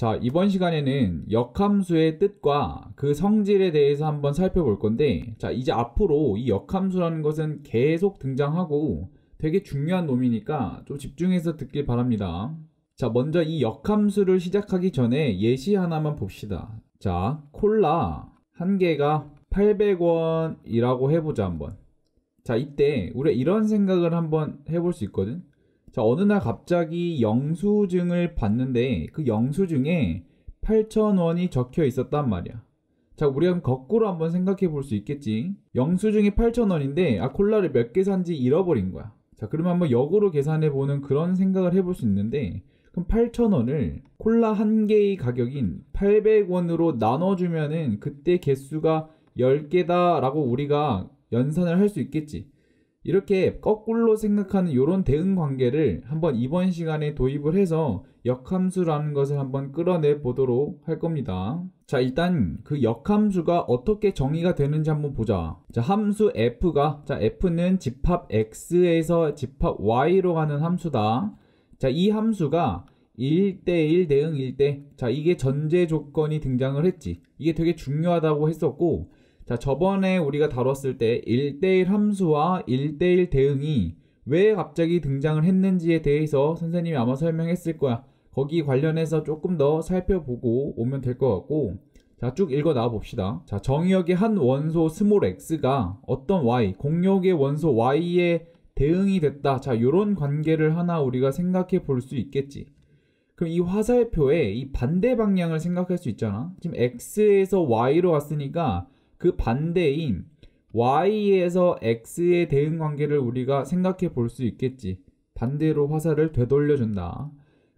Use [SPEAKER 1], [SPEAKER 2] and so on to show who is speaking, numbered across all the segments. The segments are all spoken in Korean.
[SPEAKER 1] 자, 이번 시간에는 역함수의 뜻과 그 성질에 대해서 한번 살펴볼 건데, 자, 이제 앞으로 이 역함수라는 것은 계속 등장하고 되게 중요한 놈이니까 좀 집중해서 듣길 바랍니다. 자, 먼저 이 역함수를 시작하기 전에 예시 하나만 봅시다. 자, 콜라 한 개가 800원이라고 해보자 한번. 자, 이때 우리가 이런 생각을 한번 해볼 수 있거든. 자, 어느 날 갑자기 영수증을 봤는데 그 영수증에 8,000원이 적혀 있었단 말이야. 자, 우리가 거꾸로 한번 생각해 볼 수 있겠지. 영수증이 8,000원인데 콜라를 몇 개 산지 잃어버린 거야. 자, 그러면 한번 역으로 계산해 보는 그런 생각을 해볼 수 있는데, 그럼 8,000원을 콜라 한 개의 가격인 800원으로 나눠주면은 그때 개수가 10개다 라고 우리가 연산을 할 수 있겠지. 이렇게 거꾸로 생각하는 이런 대응 관계를 한번 이번 시간에 도입을 해서 역함수라는 것을 한번 끌어내 보도록 할 겁니다. 자, 일단 그 역함수가 어떻게 정의가 되는지 한번 보자. 자, 함수 f가, 자, f는 집합 x에서 집합 y로 가는 함수다. 자, 이 함수가 1대1 대응 1대, 자, 이게 전제 조건이 등장을 했지. 이게 되게 중요하다고 했었고, 자, 저번에 우리가 다뤘을 때 1대1 함수와 1대1 대응이 왜 갑자기 등장을 했는지에 대해서 선생님이 아마 설명했을 거야. 거기 관련해서 조금 더 살펴보고 오면 될 것 같고, 자, 쭉 읽어 나와 봅시다. 자, 정의역의 한 원소 스몰 x가 어떤 y, 공역의 원소 y에 대응이 됐다. 자, 요런 관계를 하나 우리가 생각해 볼 수 있겠지. 그럼 이 화살표의 이 반대 방향을 생각할 수 있잖아. 지금 x에서 y로 왔으니까 그 반대인 y에서 x의 대응 관계를 우리가 생각해 볼 수 있겠지. 반대로 화살을 되돌려준다.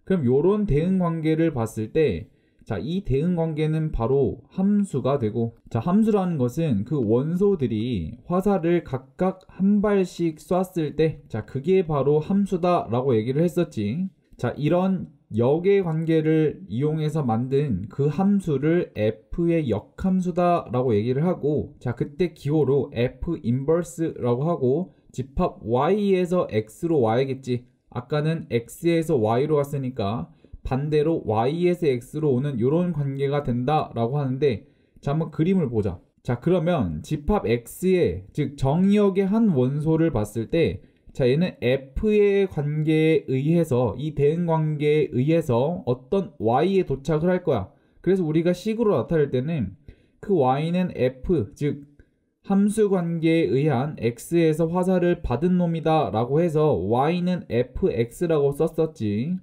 [SPEAKER 1] 그럼 요런 대응 관계를 봤을 때, 자, 이 대응 관계는 바로 함수가 되고, 자, 함수라는 것은 그 원소들이 화살을 각각 한 발씩 쐈을 때, 자, 그게 바로 함수다 라고 얘기를 했었지. 자, 이런 역의 관계를 이용해서 만든 그 함수를 f의 역함수다 라고 얘기를 하고, 자, 그때 기호로 f 인버스라고 하고, 집합 y에서 x로 와야겠지. 아까는 x에서 y로 갔으니까 반대로 y에서 x로 오는 이런 관계가 된다 라고 하는데, 자, 한번 그림을 보자. 자, 그러면 집합 x의, 즉 정의역의 한 원소를 봤을 때, 자, 얘는 f의 관계에 의해서, 이 대응 관계에 의해서 어떤 y에 도착을 할 거야. 그래서 우리가 식으로 나타낼 때는 그 y는 f, 즉 함수 관계에 의한 x에서 화살을 받은 놈이다 라고 해서 y는 fx라고 썼었지.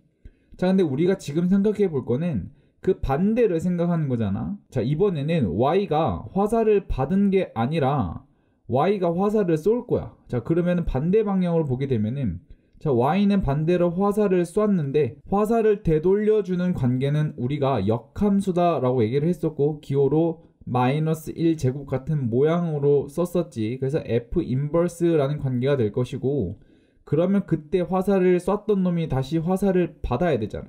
[SPEAKER 1] 자, 근데 우리가 지금 생각해 볼 거는 그 반대를 생각하는 거잖아. 자, 이번에는 y가 화살을 받은 게 아니라 y가 화살을 쏠 거야. 자, 그러면 반대 방향으로 보게 되면은, 자, y는 반대로 화살을 쐈는데 화살을 되돌려주는 관계는 우리가 역함수다 라고 얘기를 했었고, 기호로 마이너스 1제곱 같은 모양으로 썼었지. 그래서 f 인버스라는 관계가 될 것이고, 그러면 그때 화살을 쐈던 놈이 다시 화살을 받아야 되잖아.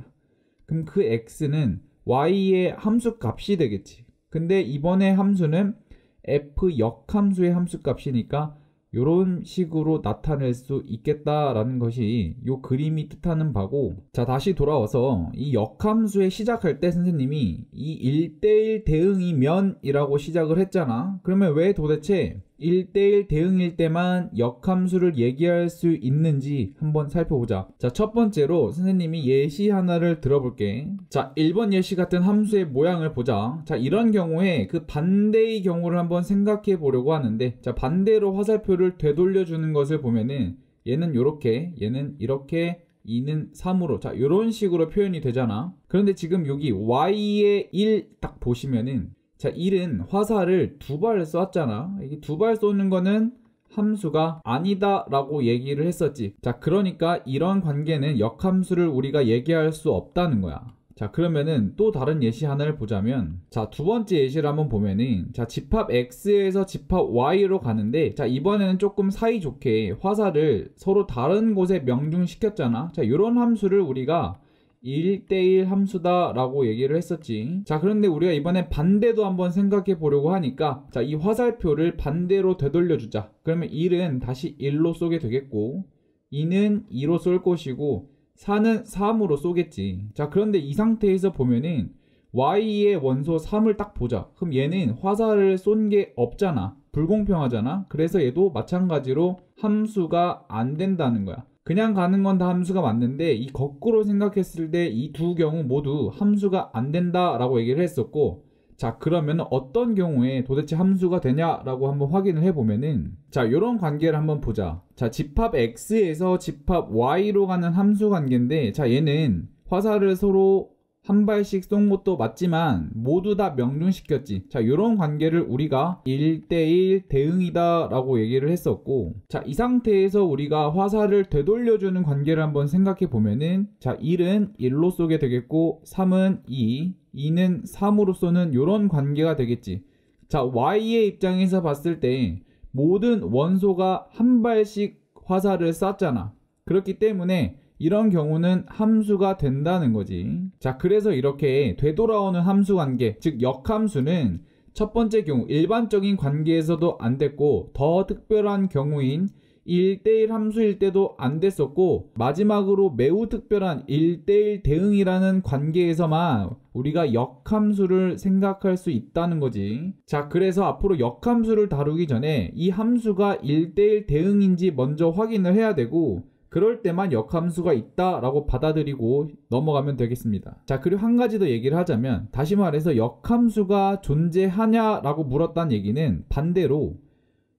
[SPEAKER 1] 그럼 그 x는 y의 함수 값이 되겠지. 근데 이번에 함수는 f 역함수의 함수값이니까 이런 식으로 나타낼 수 있겠다라는 것이 이 그림이 뜻하는 바고, 자, 다시 돌아와서 이 역함수에 시작할 때 선생님이 이 1대1 대응이면 이라고 시작을 했잖아. 그러면 왜 도대체 1대1 대응일 때만 역함수를 얘기할 수 있는지 한번 살펴보자. 자, 첫 번째로 선생님이 예시 하나를 들어볼게. 자, 1번 예시 같은 함수의 모양을 보자. 자, 이런 경우에 그 반대의 경우를 한번 생각해 보려고 하는데, 자, 반대로 화살표를 되돌려주는 것을 보면은 얘는 요렇게, 얘는 이렇게, 2는 3으로, 자, 요런 식으로 표현이 되잖아. 그런데 지금 여기 y의 1 딱 보시면은, 자, 1은 화살을 2발 쐈잖아. 이게 2발 쏘는 거는 함수가 아니다 라고 얘기를 했었지. 자, 그러니까 이런 관계는 역함수를 우리가 얘기할 수 없다는 거야. 자, 그러면은 또 다른 예시 하나를 보자면, 자, 두 번째 예시를 한번 보면은, 자, 집합 x에서 집합 y로 가는데, 자, 이번에는 조금 사이좋게 화살을 서로 다른 곳에 명중시켰잖아. 자, 요런 함수를 우리가 1대1 함수다 라고 얘기를 했었지. 자, 그런데 우리가 이번에 반대도 한번 생각해 보려고 하니까, 자, 이 화살표를 반대로 되돌려 주자. 그러면 1은 다시 1로 쏘게 되겠고, 2는 2로 쏠 것이고, 4는 3으로 쏘겠지. 자, 그런데 이 상태에서 보면은 y의 원소 3을 딱 보자. 그럼 얘는 화살을 쏜 게 없잖아. 불공평하잖아. 그래서 얘도 마찬가지로 함수가 안 된다는 거야. 그냥 가는 건 다 함수가 맞는데 이 거꾸로 생각했을 때 이 두 경우 모두 함수가 안 된다라고 얘기를 했었고, 자 그러면 어떤 경우에 도대체 함수가 되냐라고 한번 확인을 해보면은, 자 요런 관계를 한번 보자. 자 집합 x에서 집합 y로 가는 함수 관계인데, 자 얘는 화살을 서로 한 발씩 쏜 것도 맞지만 모두 다 명중시켰지. 자 요런 관계를 우리가 1대1 대응이다 라고 얘기를 했었고, 자 이 상태에서 우리가 화살을 되돌려주는 관계를 한번 생각해 보면은, 자 1은 1로 쏘게 되겠고 3은 2, 2는 3으로 쏘는 요런 관계가 되겠지. 자 y의 입장에서 봤을 때 모든 원소가 한 발씩 화살을 쐈잖아. 그렇기 때문에 이런 경우는 함수가 된다는 거지. 자 그래서 이렇게 되돌아오는 함수 관계, 즉 역함수는 첫 번째 경우 일반적인 관계에서도 안 됐고, 더 특별한 경우인 1대1 함수일 때도 안 됐었고, 마지막으로 매우 특별한 1대1 대응이라는 관계에서만 우리가 역함수를 생각할 수 있다는 거지. 자 그래서 앞으로 역함수를 다루기 전에 이 함수가 1대1 대응인지 먼저 확인을 해야 되고, 그럴 때만 역함수가 있다라고 받아들이고 넘어가면 되겠습니다. 자 그리고 한 가지 더 얘기를 하자면, 다시 말해서 역함수가 존재하냐라고 물었다는 얘기는 반대로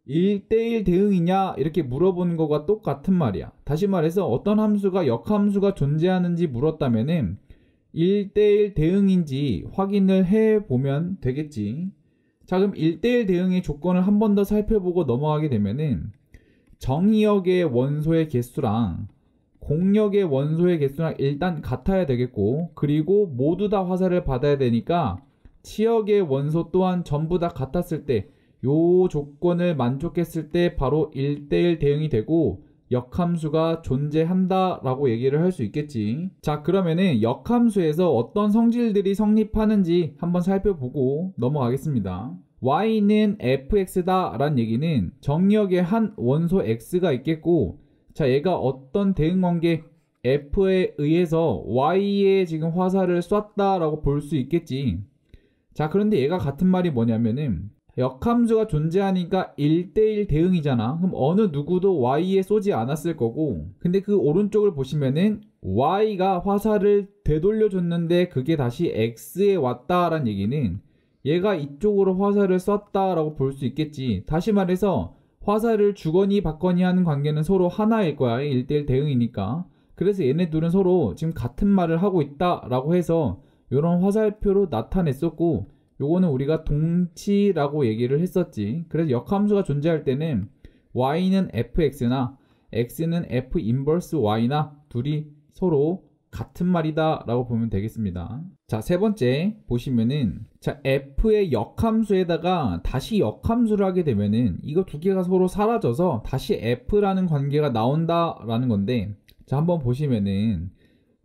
[SPEAKER 1] 1대1 대응이냐 이렇게 물어보는 것과 똑같은 말이야. 다시 말해서 어떤 함수가 역함수가 존재하는지 물었다면은 1대1 대응인지 확인을 해보면 되겠지. 자 그럼 1대1 대응의 조건을 한 번 더 살펴보고 넘어가게 되면은, 정의역의 원소의 개수랑 공역의 원소의 개수랑 일단 같아야 되겠고, 그리고 모두 다 화살을 받아야 되니까 치역의 원소 또한 전부 다 같았을 때, 요 조건을 만족했을 때 바로 1대1 대응이 되고 역함수가 존재한다 라고 얘기를 할 수 있겠지. 자 그러면은 역함수에서 어떤 성질들이 성립하는지 한번 살펴보고 넘어가겠습니다. y는 fx다 라는 얘기는 정역에 한 원소 x가 있겠고, 자 얘가 어떤 대응관계 f에 의해서 y에 지금 화살을 쐈다 라고 볼 수 있겠지. 자 그런데 얘가 같은 말이 뭐냐면은, 역함수가 존재하니까 1대1 대응이잖아. 그럼 어느 누구도 y에 쏘지 않았을 거고, 근데 그 오른쪽을 보시면은 y가 화살을 되돌려줬는데 그게 다시 x에 왔다라는 얘기는 얘가 이쪽으로 화살을 쐈다라고 볼 수 있겠지. 다시 말해서 화살을 주거니 받거니 하는 관계는 서로 하나일 거야. 1대1 대응이니까. 그래서 얘네 둘은 서로 지금 같은 말을 하고 있다라고 해서 이런 화살표로 나타냈었고, 요거는 우리가 동치라고 얘기를 했었지. 그래서 역함수가 존재할 때는 y는 fx나 x는 f 인버스 y나 둘이 서로 같은 말이다 라고 보면 되겠습니다. 자, 세 번째 보시면은, 자 f의 역함수에다가 다시 역함수를 하게 되면은 이거 두 개가 서로 사라져서 다시 f라는 관계가 나온다 라는 건데, 자 한번 보시면은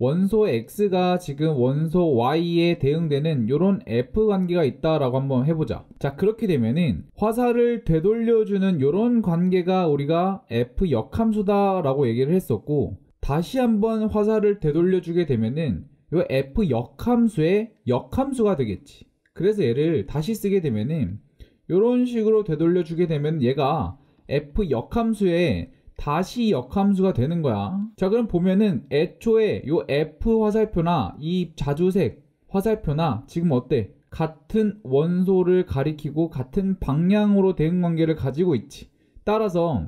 [SPEAKER 1] 원소 x가 지금 원소 y에 대응되는 요런 f 관계가 있다라고 한번 해보자. 자 그렇게 되면은 화살을 되돌려주는 요런 관계가 우리가 f 역함수다 라고 얘기를 했었고, 다시 한번 화살을 되돌려주게 되면은 요 f 역함수의 역함수가 되겠지. 그래서 얘를 다시 쓰게 되면은 요런 식으로 되돌려주게 되면 얘가 f 역함수의 다시 역함수가 되는 거야. 자 그럼 보면은 애초에 요 F 화살표나 이 자주색 화살표나 지금 어때? 같은 원소를 가리키고 같은 방향으로 대응관계를 가지고 있지. 따라서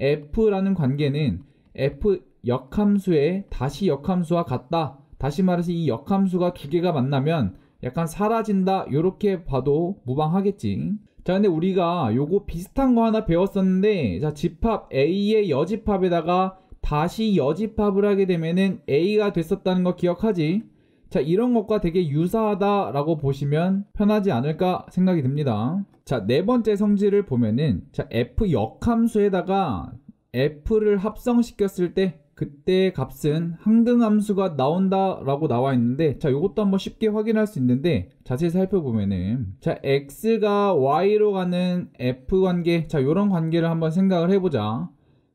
[SPEAKER 1] F라는 관계는 F 역함수의 다시 역함수와 같다. 다시 말해서 이 역함수가 두 개가 만나면 약간 사라진다, 요렇게 봐도 무방하겠지. 자 근데 우리가 요거 비슷한 거 하나 배웠었는데, 자 집합 A의 여집합에다가 다시 여집합을 하게 되면은 A가 됐었다는 거 기억하지? 자 이런 것과 되게 유사하다 라고 보시면 편하지 않을까 생각이 듭니다. 자 네 번째 성질을 보면은, 자 F 역함수에다가 F를 합성시켰을 때 그때 값은 항등함수가 나온다 라고 나와 있는데, 자 요것도 한번 쉽게 확인할 수 있는데 자세히 살펴보면은, 자 x가 y로 가는 f 관계, 자 요런 관계를 한번 생각을 해보자.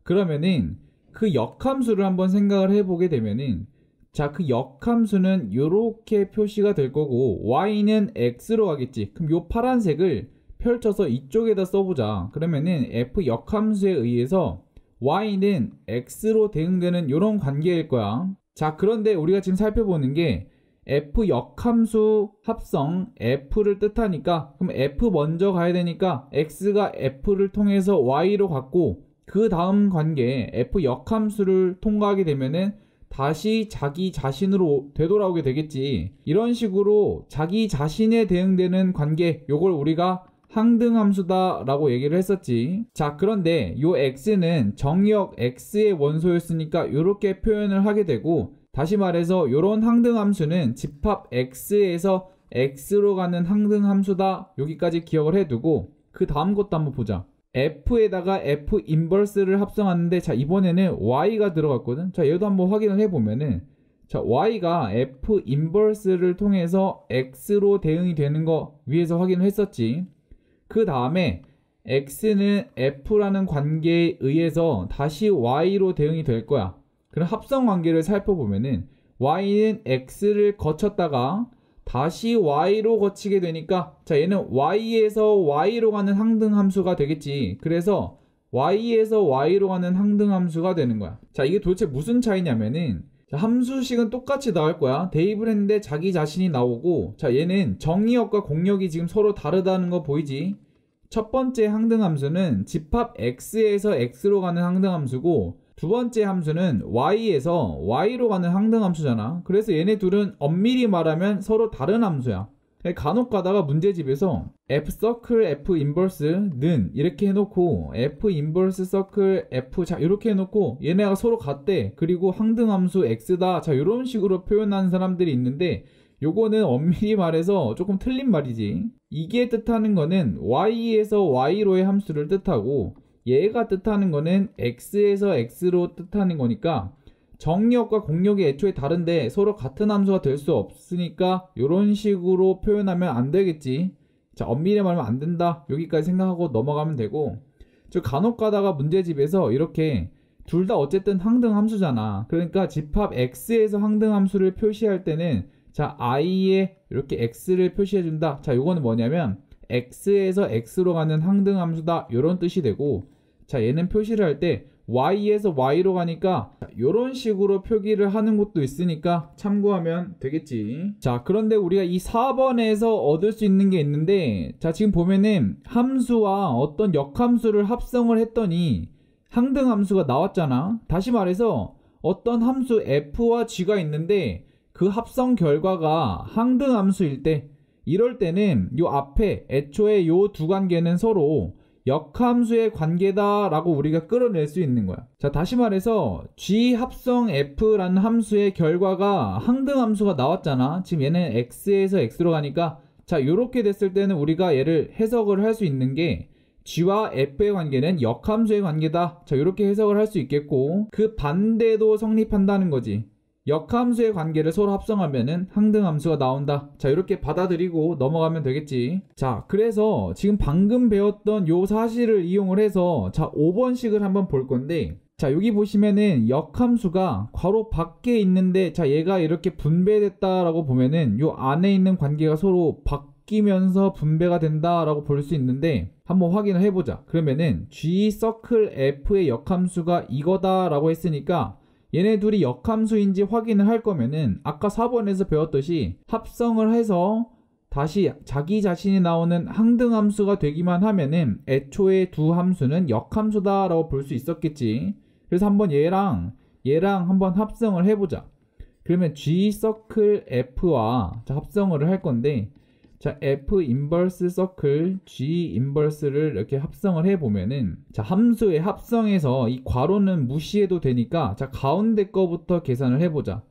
[SPEAKER 1] 그러면은 그 역함수를 한번 생각을 해보게 되면은 자, 그 역함수는 이렇게 표시가 될 거고 y는 x로 가겠지. 그럼 요 파란색을 펼쳐서 이쪽에다 써보자. 그러면은 f 역함수에 의해서 y는 x로 대응되는 이런 관계일 거야. 자, 그런데 우리가 지금 살펴보는 게 f 역함수 합성 f를 뜻하니까, 그럼 f 먼저 가야 되니까 x가 f를 통해서 y로 갔고, 그 다음 관계 f 역함수를 통과하게 되면은 다시 자기 자신으로 되돌아오게 되겠지. 이런 식으로 자기 자신에 대응되는 관계, 요걸 우리가 항등함수다 라고 얘기를 했었지. 자, 그런데 요 x는 정의역 x의 원소였으니까 이렇게 표현을 하게 되고, 다시 말해서 이런 항등함수는 집합 x에서 x로 가는 항등함수다. 여기까지 기억을 해두고 그 다음 것도 한번 보자. f에다가 f 인버스를 합성하는데, 자, 이번에는 y가 들어갔거든. 자, 얘도 한번 확인을 해보면은, 자, y가 f 인버스를 통해서 x로 대응이 되는 거 위에서 확인을 했었지. 그 다음에 x는 f라는 관계에 의해서 다시 y로 대응이 될 거야. 그럼 합성 관계를 살펴보면은 y는 x를 거쳤다가 다시 y로 거치게 되니까, 자, 얘는 y에서 y로 가는 항등함수가 되겠지. 그래서 y에서 y로 가는 항등함수가 되는 거야. 자, 이게 도대체 무슨 차이냐면은, 자, 함수식은 똑같이 나올 거야. 대입을 했는데 자기 자신이 나오고, 자, 얘는 정의역과 공역이 지금 서로 다르다는 거 보이지? 첫 번째 항등함수는 집합 x에서 x로 가는 항등함수고, 두 번째 함수는 y에서 y로 가는 항등함수잖아. 그래서 얘네 둘은 엄밀히 말하면 서로 다른 함수야. 간혹 가다가 문제집에서 f 서클 f 인버스는 이렇게 해놓고 f 인버스 서클 f, 자, 이렇게 해놓고 얘네가 서로 같대. 그리고 항등함수 x다. 자, 이런 식으로 표현하는 사람들이 있는데, 요거는 엄밀히 말해서 조금 틀린 말이지. 이게 뜻하는 거는 y에서 y로의 함수를 뜻하고, 얘가 뜻하는 거는 x에서 x로 뜻하는 거니까 정역과 공역이 애초에 다른데 서로 같은 함수가 될 수 없으니까 이런 식으로 표현하면 안 되겠지. 자, 엄밀히 말하면 안 된다. 여기까지 생각하고 넘어가면 되고, 저 간혹 가다가 문제집에서 이렇게 둘 다 어쨌든 항등함수잖아. 그러니까 집합 x에서 항등함수를 표시할 때는, 자, i에 이렇게 x를 표시해준다. 자, 요거는 뭐냐면 x에서 x로 가는 항등함수다, 이런 뜻이 되고, 자, 얘는 표시를 할 때 y에서 y로 가니까 이런 식으로 표기를 하는 것도 있으니까 참고하면 되겠지. 자, 그런데 우리가 이 4번에서 얻을 수 있는 게 있는데, 자, 지금 보면은 함수와 어떤 역함수를 합성을 했더니 항등함수가 나왔잖아. 다시 말해서 어떤 함수 f와 g가 있는데 그 합성 결과가 항등함수일 때, 이럴 때는 요 앞에 애초에 요 두 관계는 서로 역함수의 관계다 라고 우리가 끌어낼 수 있는 거야. 자, 다시 말해서 g 합성 f라는 함수의 결과가 항등함수가 나왔잖아. 지금 얘는 x에서 x로 가니까, 자, 요렇게 됐을 때는 우리가 얘를 해석을 할 수 있는 게 g와 f의 관계는 역함수의 관계다. 자, 요렇게 해석을 할 수 있겠고, 그 반대도 성립한다는 거지. 역함수의 관계를 서로 합성하면은 항등함수가 나온다. 자, 이렇게 받아들이고 넘어가면 되겠지. 자, 그래서 지금 방금 배웠던 요 사실을 이용을 해서, 자, 5번식을 한번 볼 건데, 자, 여기 보시면은 역함수가 괄호 밖에 있는데, 자, 얘가 이렇게 분배됐다라고 보면은 요 안에 있는 관계가 서로 바뀌면서 분배가 된다라고 볼 수 있는데, 한번 확인을 해보자. 그러면은 g 서클 f의 역함수가 이거다라고 했으니까 얘네 둘이 역함수인지 확인을 할 거면은 아까 4번에서 배웠듯이 합성을 해서 다시 자기 자신이 나오는 항등함수가 되기만 하면은 애초에 두 함수는 역함수다 라고 볼 수 있었겠지. 그래서 한번 얘랑 한번 합성을 해보자. 그러면 g 서클 f와, 자, 합성을 할 건데, 자, f 인버스 서클 g 인버스를 이렇게 합성을 해보면은, 자, 함수의 합성에서 이 괄호는 무시해도 되니까, 자, 가운데 거부터 계산을 해보자.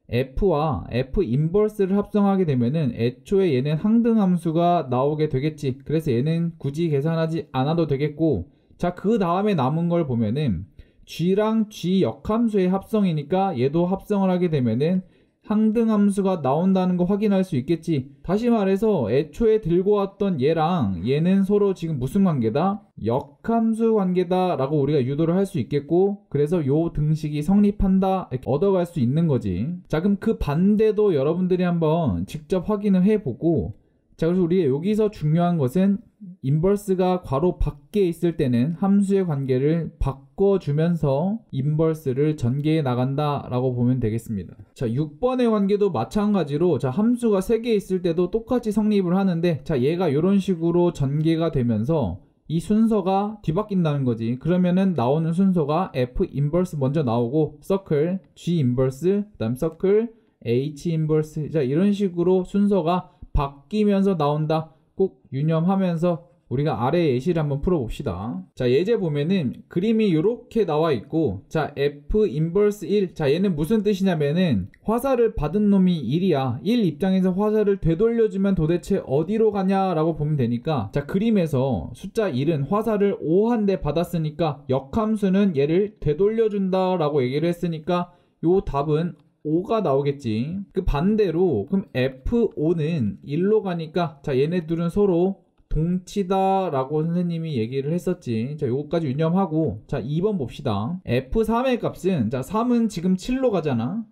[SPEAKER 1] f와 f 인버스를 합성하게 되면은 애초에 얘는 항등함수가 나오게 되겠지. 그래서 얘는 굳이 계산하지 않아도 되겠고, 자, 그 다음에 남은 걸 보면은 g랑 g 역함수의 합성이니까 얘도 합성을 하게 되면은 항등함수가 나온다는 거 확인할 수 있겠지. 다시 말해서 애초에 들고 왔던 얘랑 얘는 서로 지금 무슨 관계다? 역함수 관계다 라고 우리가 유도를 할 수 있겠고, 그래서 요 등식이 성립한다 이렇게 얻어갈 수 있는 거지. 자, 그럼 그 반대도 여러분들이 한번 직접 확인을 해보고, 자, 그래서 우리가 여기서 중요한 것은 인버스가 괄호 밖에 있을 때는 함수의 관계를 바꿔주면서 인버스를 전개해 나간다 라고 보면 되겠습니다. 자, 6번의 관계도 마찬가지로, 자, 함수가 3개 있을 때도 똑같이 성립을 하는데, 자, 얘가 이런 식으로 전개가 되면서 이 순서가 뒤바뀐다는 거지. 그러면은 나오는 순서가 F 인버스 먼저 나오고, 서클 G 인버스, 그 다음 서클 H 인버스, 자, 이런 식으로 순서가 바뀌면서 나온다. 꼭 유념하면서 우리가 아래 예시를 한번 풀어봅시다. 자, 예제 보면은 그림이 이렇게 나와 있고, 자, F 인버스 1. 자, 얘는 무슨 뜻이냐면은 화살을 받은 놈이 1이야. 1 입장에서 화살을 되돌려주면 도대체 어디로 가냐라고 보면 되니까, 자, 그림에서 숫자 1은 화살을 5한대 받았으니까 역함수는 얘를 되돌려준다 라고 얘기를 했으니까 요 답은 5가 나오겠지. 그 반대로 그럼 F5는 1로 가니까, 자, 얘네 둘은 서로 동치다 라고 선생님이 얘기를 했었지. 자, 요거까지 유념하고, 자, 2번 봅시다. F3의 값은, 자, 3은 지금 7로 가잖아.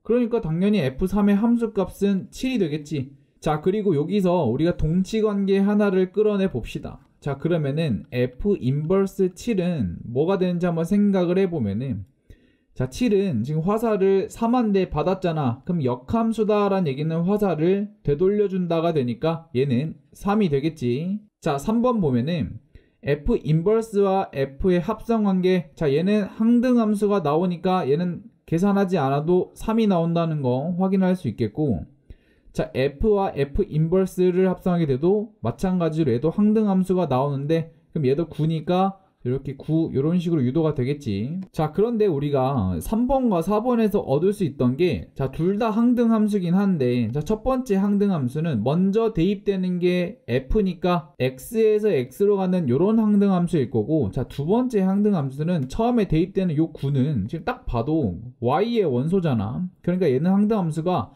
[SPEAKER 1] 그러니까 당연히 F3의 함수 값은 7이 되겠지. 자, 그리고 여기서 우리가 동치관계 하나를 끌어내 봅시다. 자, 그러면은 F 인버스 7은 뭐가 되는지 한번 생각을 해보면은, 자, 7은 지금 화살을 3한대 받았잖아. 그럼 역함수다라는 얘기는 화살을 되돌려준다가 되니까 얘는 3이 되겠지. 자, 3번 보면은 F 인버스와 F의 합성관계, 자, 얘는 항등함수가 나오니까 얘는 계산하지 않아도 3이 나온다는 거 확인할 수 있겠고, 자, F와 F 인버스를 합성하게 돼도 마찬가지로 얘도 항등함수가 나오는데, 그럼 얘도 9니까 이렇게 9 이런 식으로 유도가 되겠지. 자, 그런데 우리가 3번과 4번에서 얻을 수 있던 게, 자, 둘 다 항등함수긴 한데, 자, 첫 번째 항등함수는 먼저 대입되는 게 F니까 X에서 X로 가는 요런 항등함수일 거고, 자, 두 번째 항등함수는 처음에 대입되는 요 9는 지금 딱 봐도 Y의 원소잖아. 그러니까 얘는 항등함수가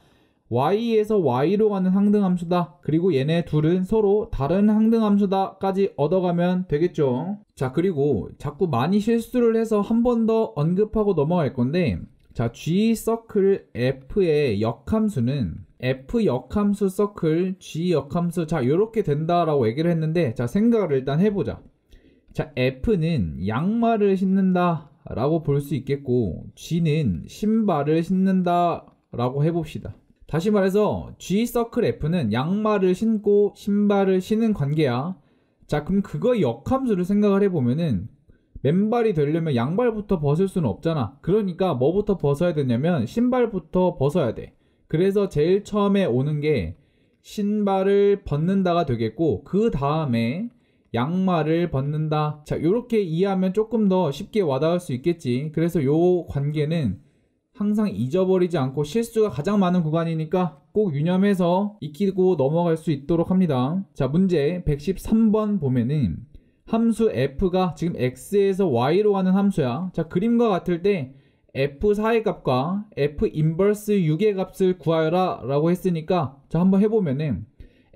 [SPEAKER 1] Y에서 Y로 가는 항등함수다. 그리고 얘네 둘은 서로 다른 항등함수다 까지 얻어가면 되겠죠. 자, 그리고 자꾸 많이 실수를 해서 한 번 더 언급하고 넘어갈 건데, 자, G 서클 F의 역함수는 F 역함수 서클 G 역함수, 자, 요렇게 된다라고 얘기를 했는데, 자, 생각을 일단 해보자. 자, F는 양말을 신는다 라고 볼 수 있겠고, G는 신발을 신는다 라고 해봅시다. 다시 말해서 G 서클 F는 양말을 신고 신발을 신은 관계야. 자, 그럼 그거 역함수를 생각을 해보면은 맨발이 되려면 양발부터 벗을 수는 없잖아. 그러니까 뭐부터 벗어야 되냐면 신발부터 벗어야 돼. 그래서 제일 처음에 오는 게 신발을 벗는다가 되겠고, 그 다음에 양말을 벗는다. 자, 요렇게 이해하면 조금 더 쉽게 와닿을 수 있겠지. 그래서 요 관계는 항상 잊어버리지 않고 실수가 가장 많은 구간이니까 꼭 유념해서 익히고 넘어갈 수 있도록 합니다. 자, 문제 113번 보면은 함수 F가 지금 X에서 Y로 가는 함수야. 자, 그림과 같을 때 F4의 값과 F 인버스 6의 값을 구하여라 라고 했으니까, 자, 한번 해보면은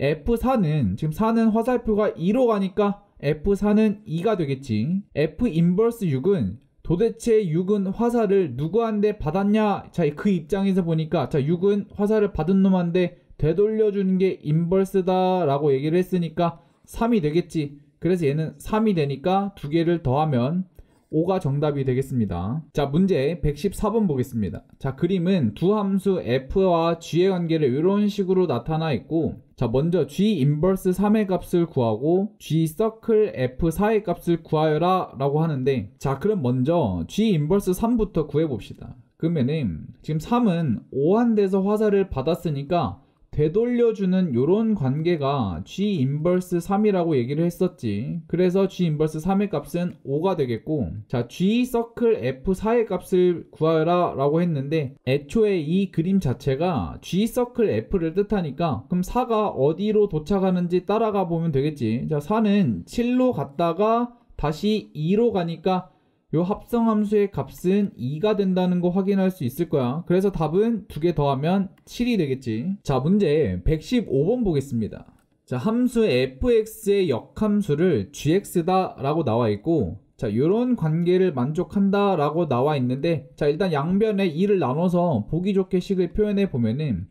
[SPEAKER 1] F4는 지금 4는 화살표가 2로 가니까 F4는 2가 되겠지. F 인버스 6은 도대체 6은 화살을 누구한테 받았냐? 자, 그 입장에서 보니까, 자, 6은 화살을 받은 놈한테 되돌려주는 게 인버스다 라고 얘기를 했으니까 3이 되겠지. 그래서 얘는 3이 되니까 두 개를 더하면 5가 정답이 되겠습니다. 자, 문제 114번 보겠습니다. 자, 그림은 두 함수 F와 G의 관계를 이런 식으로 나타나 있고, 자, 먼저 G 인버스 3의 값을 구하고 G 서클 F4의 값을 구하여라 라고 하는데, 자, 그럼 먼저 G 인버스 3부터 구해봅시다. 그러면은 지금 3은 5한대에서 화살을 받았으니까 되돌려주는 요런 관계가 G 인버스 3이라고 얘기를 했었지. 그래서 G 인버스 3의 값은 5가 되겠고, 자, G 서클 F4의 값을 구하여라 라고 했는데, 애초에 이 그림 자체가 G 서클 F를 뜻하니까 그럼 4가 어디로 도착하는지 따라가 보면 되겠지. 자, 4는 7로 갔다가 다시 2로 가니까 요 합성함수의 값은 2가 된다는 거 확인할 수 있을 거야. 그래서 답은 2개 더하면 7이 되겠지. 자, 문제 115번 보겠습니다. 자, 함수 fx의 역함수를 gx다 라고 나와 있고, 자, 요런 관계를 만족한다 라고 나와 있는데, 자, 일단 양변에 2를 나눠서 보기 좋게 식을 표현해 보면은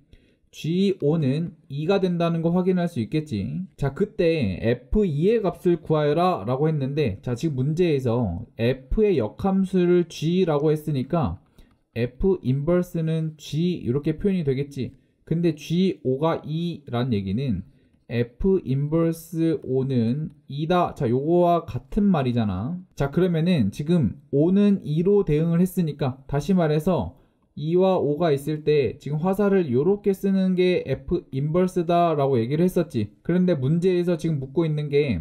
[SPEAKER 1] G5는 2가 된다는 거 확인할 수 있겠지. 자, 그때 F2의 값을 구하여라 라고 했는데, 자, 지금 문제에서 F의 역함수를 G라고 했으니까 F 인버스는 G 이렇게 표현이 되겠지. 근데 G5가 2라는 얘기는 F 인버스 5는 2다. 자, 요거와 같은 말이잖아. 자, 그러면은 지금 5는 2로 대응을 했으니까, 다시 말해서 2와 5가 있을 때 지금 화살을 이렇게 쓰는 게 F 인버스다 라고 얘기를 했었지. 그런데 문제에서 지금 묻고 있는 게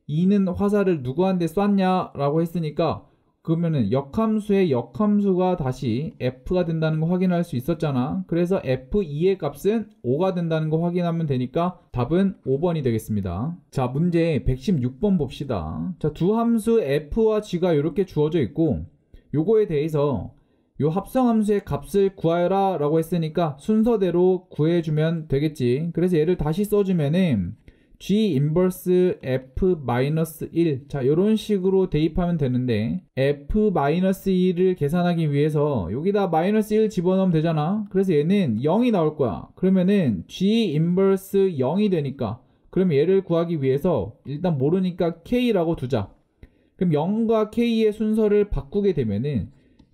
[SPEAKER 1] 2는 화살을 누구한테 쐈냐 라고 했으니까, 그러면은 역함수의 역함수가 다시 F가 된다는 거 확인할 수 있었잖아. 그래서 F2의 값은 5가 된다는 거 확인하면 되니까 답은 5번이 되겠습니다. 자, 문제 116번 봅시다. 자, 두 함수 F와 G가 이렇게 주어져 있고, 요거에 대해서 요 합성함수의 값을 구하여라 라고 했으니까 순서대로 구해주면 되겠지. 그래서 얘를 다시 써주면은 G 인버스 F-1 자, 요런 식으로 대입하면 되는데, F-1을 계산하기 위해서 여기다 -1 집어넣으면 되잖아. 그래서 얘는 0이 나올 거야. 그러면은 G 인버스 0이 되니까, 그럼 얘를 구하기 위해서 일단 모르니까 K라고 두자. 그럼 0과 K의 순서를 바꾸게 되면은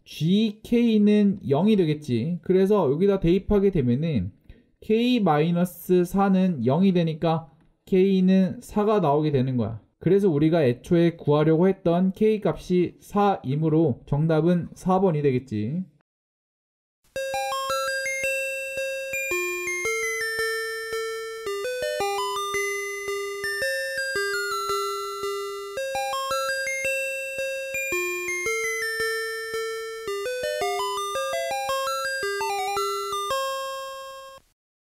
[SPEAKER 1] GK는 0이 되겠지. 그래서 여기다 대입하게 되면은 K-4는 0이 되니까 K는 4가 나오게 되는 거야. 그래서 우리가 애초에 구하려고 했던 K 값이 4이므로 정답은 4번이 되겠지.